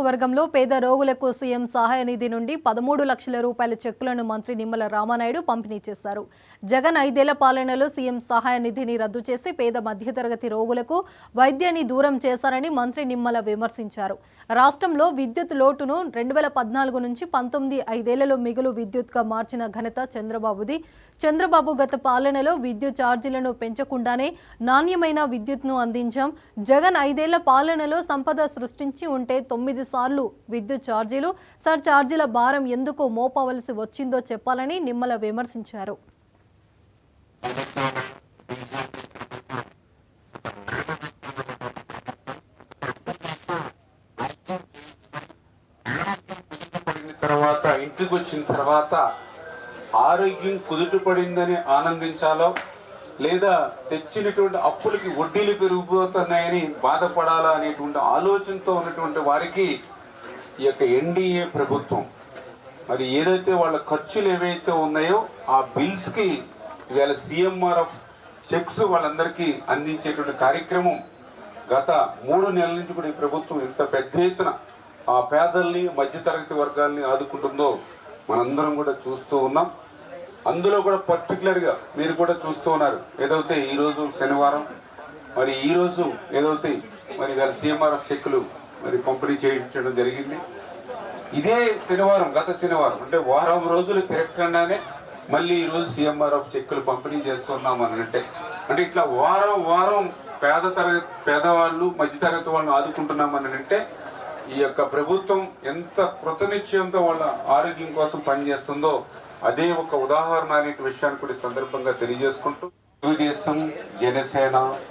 నియోజకవర్గంలో పేద రోగులకు సీఎం సహాయ నిధి నుండి 13 లక్షల రూపాయల చెక్కులను మంత్రి నిమ్మల రామానాయుడు పంపిణీ చేశారు. జగన్ 5 ఏళ్ల పాలనలో సీఎం సహాయ నిధిని రద్దు చేసి పేద మధ్యతరగతి రోగులకు వైద్యాన్ని దూరం చేశారని మంత్రి నిమ్మల విమర్శించారు. రాష్ట్రంలో విద్యుత్ లోటును 2014 నుంచి 19 5 మిగులు విద్యుత్గా మార్చిన ఘనత చంద్రబాబుది. చంద్రబాబు గత పాలనలో విద్యుత్ ఛార్జీలను పెంచకుండానే నాణ్యమైన విద్యుత్ను అందించాం. జగన్ 5 ఏళ్ల పాలనలో సంపద సృష్టించి ఉంటే 9 సార్లు విద్యుత్ ఛార్జీలు ఛార్జీల భారం ఎందుకు మోపవలసి వచ్చిందో చెప్పాలని నిమ్మల విమర్శించారు. తర్వాత ఇంటికి వచ్చిన తర్వాత ఆరోగ్యం కుదుటపడిందని ఆనందించాలో లేదా తెచ్చినటువంటి అప్పులకి వడ్డీలు పెరిగిపోతున్నాయని బాధపడాలా అనేటువంటి ఆలోచనతో ఉన్నటువంటి వారికి ఈ యొక్క ఎన్డీఏ ప్రభుత్వం మరి ఏదైతే వాళ్ళ ఖర్చులు ఏవైతే ఉన్నాయో ఆ బిల్స్కి ఇవాళ CMRF చెక్స్ వాళ్ళందరికీ అందించేటువంటి కార్యక్రమం గత 3 నెలల నుంచి కూడా ఈ ప్రభుత్వం ఎంత పెద్ద ఎత్తున ఆ పేదల్ని మధ్యతరగతి వర్గాల్ని ఆదుకుంటుందో మనందరం కూడా చూస్తూ ఉన్నాం. అందులో కూడా పర్టికులర్గా మీరు కూడా చూస్తూ ఉన్నారు. ఏదైతే ఈరోజు శనివారం మరి ఈరోజు ఏదైతే మరి వాళ్ళ CMRF చెక్కులు మరి పంపిణీ చేయించడం జరిగింది. ఇదే శనివారం గత శనివారం అంటే వారం రోజులు తిరగకుండానే మళ్ళీ ఈరోజు CMRF చెక్కులు పంపిణీ చేస్తున్నాం అని అంటే ఇట్లా వారం పేదవాళ్ళు మధ్యతరగతి వాళ్ళని ఆదుకుంటున్నామని అంటే ఈ యొక్క ప్రభుత్వం ఎంత కృతనిశ్చయంతో వాళ్ళ ఆరోగ్యం కోసం పనిచేస్తుందో అదే ఒక ఉదాహరణ అనే విషయాన్ని కూడా సందర్భంగా తెలియజేసుకుంటూ తెలుగుదేశం జనసేన